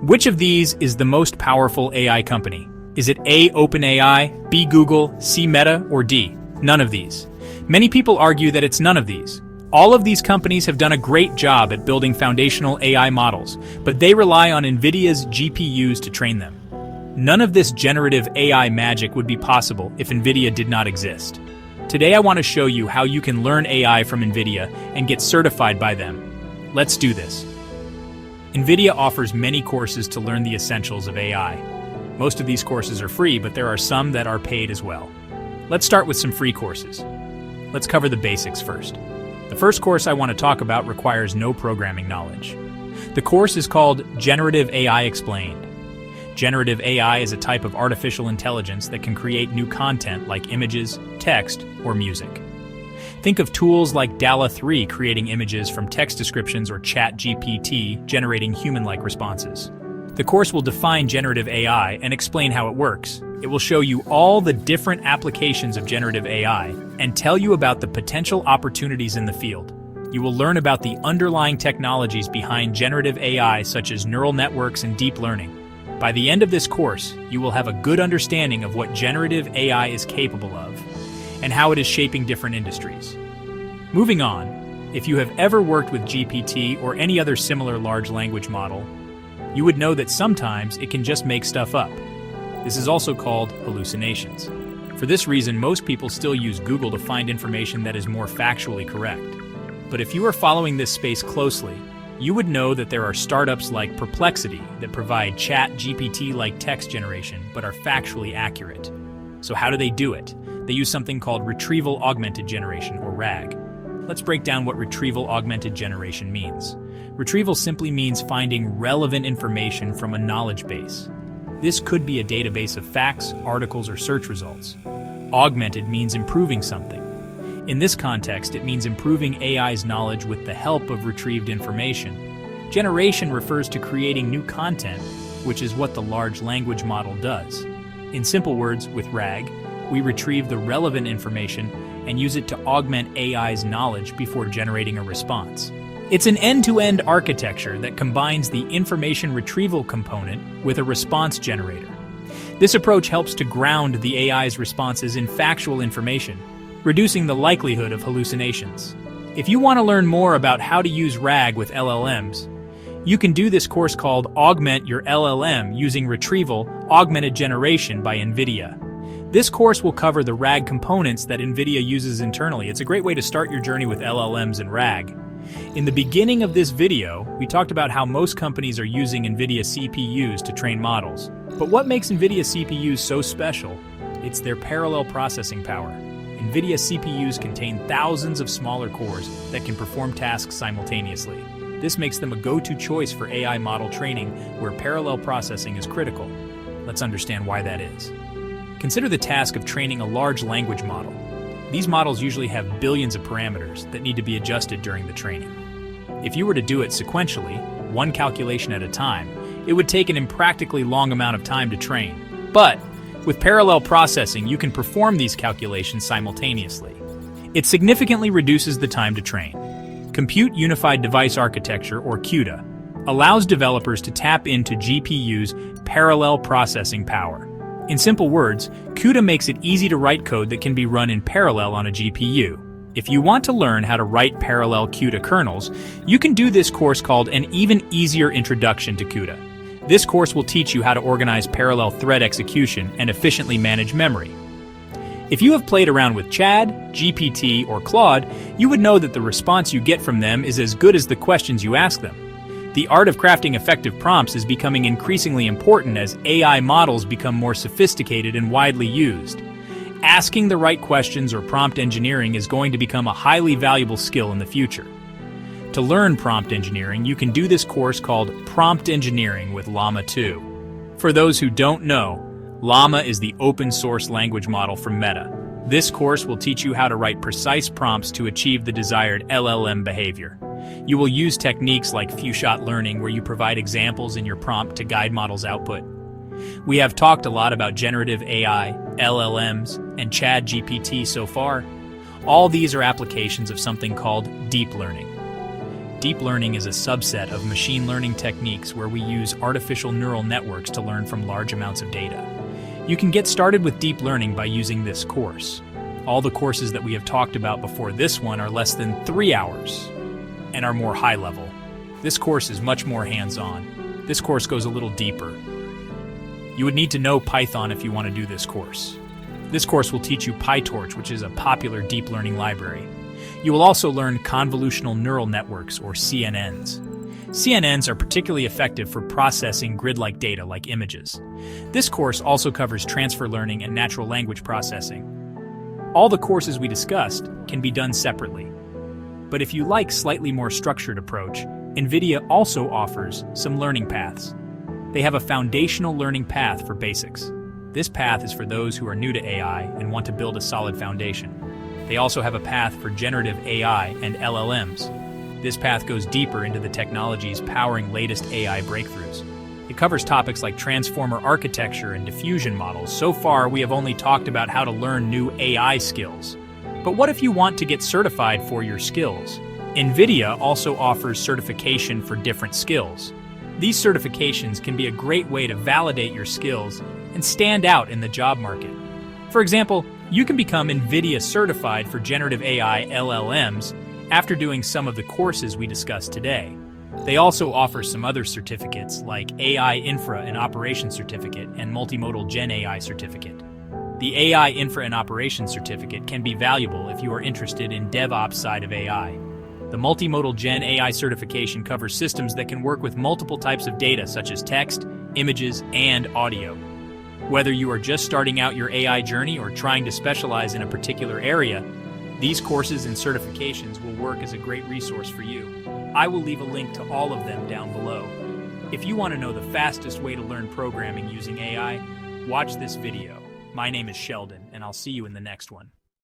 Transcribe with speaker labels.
Speaker 1: Which of these is the most powerful AI company? Is it A, OpenAI, B, Google, C, Meta, or D, none of these? Many people argue that it's none of these. All of these companies have done a great job at building foundational AI models, but they rely on NVIDIA's GPUs to train them. None of this generative AI magic would be possible if NVIDIA did not exist. Today I want to show you how you can learn AI from NVIDIA and get certified by them. Let's do this. NVIDIA offers many courses to learn the essentials of AI. Most of these courses are free, but there are some that are paid as well. Let's start with some free courses. Let's cover the basics first. The first course I want to talk about requires no programming knowledge. The course is called Generative AI Explained. Generative AI is a type of artificial intelligence that can create new content like images, text, or music. Think of tools like DALL-E 3 creating images from text descriptions or ChatGPT generating human-like responses. The course will define generative AI and explain how it works. It will show you all the different applications of generative AI and tell you about the potential opportunities in the field. You will learn about the underlying technologies behind generative AI, such as neural networks and deep learning. By the end of this course, you will have a good understanding of what generative AI is capable of and how it is shaping different industries. Moving on, if you have ever worked with GPT or any other similar large language model, you would know that sometimes it can just make stuff up. This is also called hallucinations. For this reason, most people still use Google to find information that is more factually correct. But if you are following this space closely, you would know that there are startups like Perplexity that provide ChatGPT-like text generation but are factually accurate. So how do they do it? They use something called Retrieval-Augmented Generation, or RAG. Let's break down what Retrieval-Augmented Generation means. Retrieval simply means finding relevant information from a knowledge base. This could be a database of facts, articles, or search results. Augmented means improving something. In this context, it means improving AI's knowledge with the help of retrieved information. Generation refers to creating new content, which is what the large language model does. In simple words, with RAG, we retrieve the relevant information and use it to augment AI's knowledge before generating a response. It's an end-to-end architecture that combines the information retrieval component with a response generator. This approach helps to ground the AI's responses in factual information, reducing the likelihood of hallucinations. If you want to learn more about how to use RAG with LLMs, you can do this course called Augment Your LLM Using Retrieval-Augmented Generation by NVIDIA. This course will cover the RAG components that NVIDIA uses internally. It's a great way to start your journey with LLMs and RAG. In the beginning of this video, we talked about how most companies are using NVIDIA CPUs to train models. But what makes NVIDIA CPUs so special? It's their parallel processing power. NVIDIA CPUs contain thousands of smaller cores that can perform tasks simultaneously. This makes them a go-to choice for AI model training where parallel processing is critical. Let's understand why that is. Consider the task of training a large language model. These models usually have billions of parameters that need to be adjusted during the training. If you were to do it sequentially, one calculation at a time, it would take an impractically long amount of time to train. But with parallel processing, you can perform these calculations simultaneously. It significantly reduces the time to train. Compute Unified Device Architecture, or CUDA, allows developers to tap into GPU's parallel processing power. In simple words, CUDA makes it easy to write code that can be run in parallel on a GPU. If you want to learn how to write parallel CUDA kernels, you can do this course called An Even Easier Introduction to CUDA. This course will teach you how to organize parallel thread execution and efficiently manage memory. If you have played around with Chad, GPT, or Claude, you would know that the response you get from them is as good as the questions you ask them. The art of crafting effective prompts is becoming increasingly important as AI models become more sophisticated and widely used. Asking the right questions or prompt engineering is going to become a highly valuable skill in the future. To learn prompt engineering, you can do this course called Prompt Engineering with Llama 2. For those who don't know, Llama is the open-source language model from Meta. This course will teach you how to write precise prompts to achieve the desired LLM behavior. You will use techniques like few-shot learning, where you provide examples in your prompt to guide model's output. We have talked a lot about generative AI, LLMs, and ChatGPT so far. All these are applications of something called deep learning. Deep learning is a subset of machine learning techniques where we use artificial neural networks to learn from large amounts of data. You can get started with deep learning by using this course. All the courses that we have talked about before this one are less than 3 hours and are more high level. This course is much more hands-on. This course goes a little deeper. You would need to know Python if you want to do this course. This course will teach you PyTorch, which is a popular deep learning library. You will also learn convolutional neural networks, or CNNs. CNNs are particularly effective for processing grid-like data like images. This course also covers transfer learning and natural language processing. All the courses we discussed can be done separately. But if you like slightly more structured approach, NVIDIA also offers some learning paths. They have a foundational learning path for basics. This path is for those who are new to AI and want to build a solid foundation. They also have a path for generative AI and LLMs. This path goes deeper into the technologies powering latest AI breakthroughs. It covers topics like transformer architecture and diffusion models. So far, we have only talked about how to learn new AI skills. But what if you want to get certified for your skills? NVIDIA also offers certification for different skills. These certifications can be a great way to validate your skills and stand out in the job market. For example, you can become NVIDIA certified for generative AI LLMs after doing some of the courses we discussed today. They also offer some other certificates like AI Infra and Operations Certificate and Multimodal Gen AI Certificate. The AI Infra and Operations Certificate can be valuable if you are interested in DevOps side of AI. The Multimodal Gen AI certification covers systems that can work with multiple types of data such as text, images, and audio. Whether you are just starting out your AI journey or trying to specialize in a particular area, these courses and certifications will work as a great resource for you. I will leave a link to all of them down below. If you want to know the fastest way to learn programming using AI, watch this video. My name is Sheldon, and I'll see you in the next one.